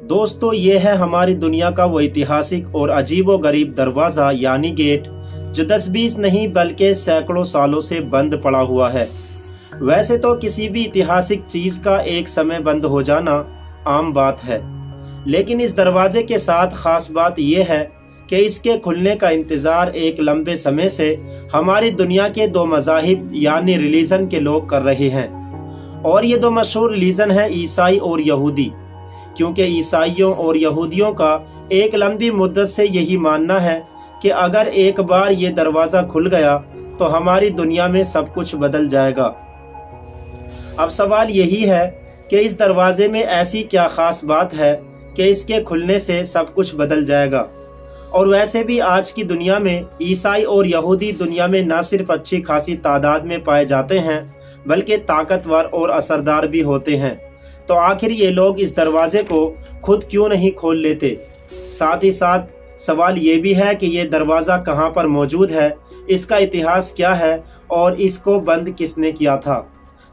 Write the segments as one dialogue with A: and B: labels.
A: दोस्तों, ये है हमारी दुनिया का वो ऐतिहासिक और अजीबो गरीब दरवाजा यानी गेट, जो 10-20 नहीं बल्कि सैकड़ों सालों से बंद पड़ा हुआ है। वैसे तो किसी भी ऐतिहासिक चीज का एक समय बंद हो जाना आम बात है, लेकिन इस दरवाजे के साथ खास बात यह है कि इसके खुलने का इंतजार एक लंबे समय से हमारी दुनिया के दो मज़ाहिब यानी रिलीजन के लोग कर रहे हैं। और ये दो मशहूर रिलीजन है ईसाई और यहूदी, क्योंकि ईसाइयों और यहूदियों का एक लंबी मुद्दत से यही मानना है कि अगर एक बार ये दरवाज़ा खुल गया तो हमारी दुनिया में सब कुछ बदल जाएगा। अब सवाल यही है कि इस दरवाजे में ऐसी क्या खास बात है कि इसके खुलने से सब कुछ बदल जाएगा। और वैसे भी आज की दुनिया में ईसाई और यहूदी दुनिया में न सिर्फ अच्छी खासी तादाद में पाए जाते हैं बल्कि ताकतवर और असरदार भी होते हैं। तो आखिर ये लोग इस दरवाजे को खुद क्यों नहीं खोल लेते? साथ ही साथ सवाल ये भी है कि ये दरवाज़ा कहाँ पर मौजूद है, इसका इतिहास क्या है और इसको बंद किसने किया था।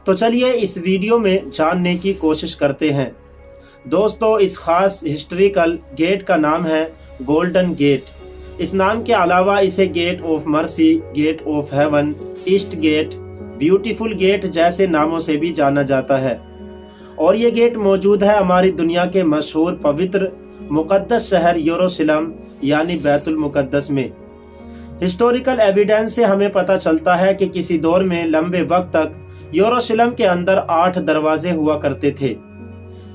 A: तो चलिए इस वीडियो में जानने की कोशिश करते हैं। दोस्तों, इस खास हिस्टोरिकल गेट का नाम है गोल्डन गेट। इस नाम के अलावा इसे gate of mercy, gate of heaven, east gate, beautiful gate जैसे नामों से भी जाना जाता है। और ये गेट मौजूद है हमारी दुनिया के मशहूर पवित्र मुकद्दस शहर यरूशलेम यानी बैतुल मुकद्दस में। हिस्टोरिकल एविडेंस से हमें पता चलता है कि किसी दौर में लंबे वक्त तक यरूशलेम के अंदर 8 दरवाजे हुआ करते थे।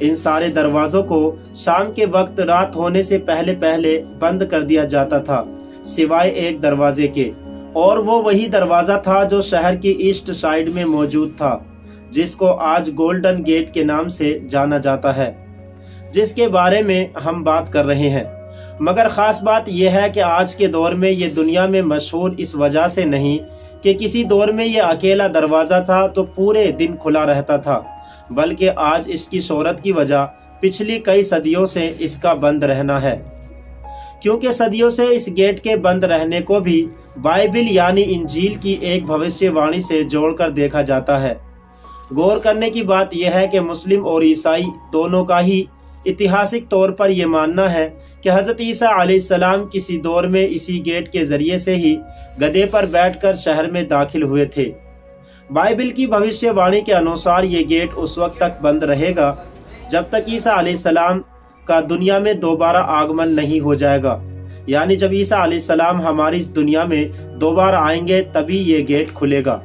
A: इन सारे दरवाजों को शाम के वक्त रात होने से पहले पहले बंद कर दिया जाता था, सिवाय एक दरवाजे के, और वो वही दरवाजा था जो शहर की ईस्ट साइड में मौजूद था, जिसको आज गोल्डन गेट के नाम से जाना जाता है, जिसके बारे में हम बात कर रहे हैं। मगर खास बात यह है कि आज के दौर में ये दुनिया में मशहूर इस वजह से नहीं कि किसी दौर में ये अकेला दरवाजा था तो पूरे दिन खुला रहता था, बल्कि आज इसकी शोहरत की वजह पिछली कई सदियों से इसका बंद रहना है। क्योंकि सदियों से इस गेट के बंद रहने को भी बाइबिल यानी इंजील की एक भविष्यवाणी से जोड़कर देखा जाता है। गौर करने की बात यह है कि मुस्लिम और ईसाई दोनों का ही ऐतिहासिक तौर पर यह मानना है कि हजरत ईसा अलैहिस्सलाम किसी दौर में इसी गेट के जरिए से ही गधे पर बैठकर शहर में दाखिल हुए थे। बाइबिल की भविष्यवाणी के अनुसार ये गेट उस वक्त तक बंद रहेगा जब तक ईसा अलैहिस्सलाम का दुनिया में दोबारा आगमन नहीं हो जाएगा, यानी जब ईसा अलैहिस्सलाम हमारी इस दुनिया में दोबारा आएंगे तभी ये गेट खुलेगा।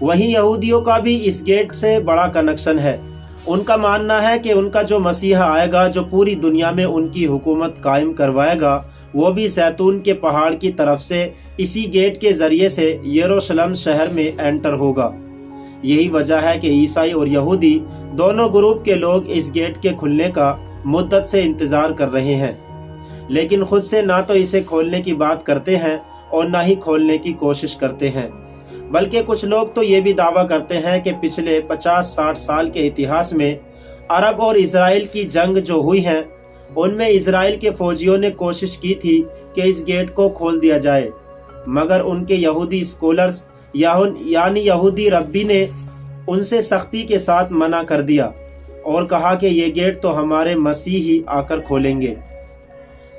A: वहीं यहूदियों का भी इस गेट से बड़ा कनेक्शन है। उनका मानना है कि उनका जो मसीहा आएगा, जो पूरी दुनिया में उनकी हुकूमत कायम करवाएगा, वो भी जैतून के पहाड़ की तरफ से इसी गेट के जरिए से यरूशलेम शहर में एंटर होगा। यही वजह है कि ईसाई और यहूदी दोनों ग्रुप के लोग इस गेट के खुलने का मुद्दत से इंतजार कर रहे हैं, लेकिन खुद से ना तो इसे खोलने की बात करते हैं और ना ही खोलने की कोशिश करते हैं। बल्कि कुछ लोग तो ये भी दावा करते हैं कि पिछले 50-60 साल के इतिहास में अरब और इजराइल की जंग जो हुई है, उनमें इजराइल के फौजियों ने कोशिश की थी कि इस गेट को खोल दिया जाए, मगर उनके यहूदी स्कॉलर्स यानी यहूदी रब्बी ने उनसे सख्ती के साथ मना कर दिया और कहा कि ये गेट तो हमारे मसीह ही आकर खोलेंगे।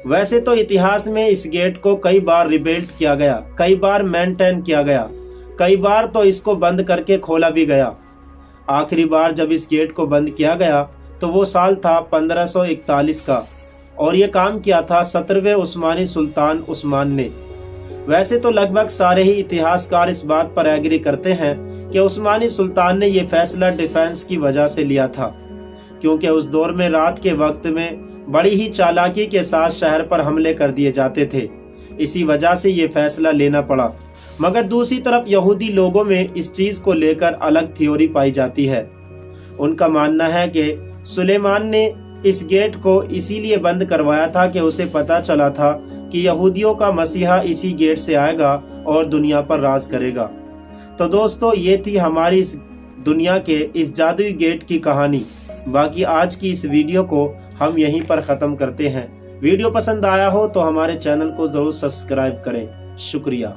A: वैसे तो इतिहास में इस गेट को कई बार रिबिल्ड किया गया, कई बार मेंटेन किया गया, कई बार तो इसको बंद करके खोला भी गया। आखिरी बार जब इस गेट को बंद किया गया तो वो साल था 1541 का, और ये काम किया था 17वें उस्मानी सुल्तान उस्मान ने। वैसे तो लगभग सारे ही इतिहासकार इस बात पर एग्री करते हैं कि उस्मानी सुल्तान ने ये फैसला डिफेंस की वजह से लिया था, क्योंकि उस दौर में रात के वक्त में बड़ी ही चालाकी के साथ शहर पर हमले कर दिए जाते थे, इसी वजह से ये फैसला लेना पड़ा। मगर दूसरी तरफ यहूदी लोगों में इस चीज को लेकर अलग थ्योरी पाई जाती है। उनका मानना है कि सुलेमान ने इस गेट को इसीलिए बंद करवाया था कि उसे पता चला था कि यहूदियों का मसीहा इसी गेट से आएगा और दुनिया पर राज करेगा। तो दोस्तों, ये थी हमारी इस दुनिया के इस जादुई गेट की कहानी। बाकी आज की इस वीडियो को हम यहीं पर ख़त्म करते हैं। वीडियो पसंद आया हो तो हमारे चैनल को ज़रूर सब्सक्राइब करें। शुक्रिया।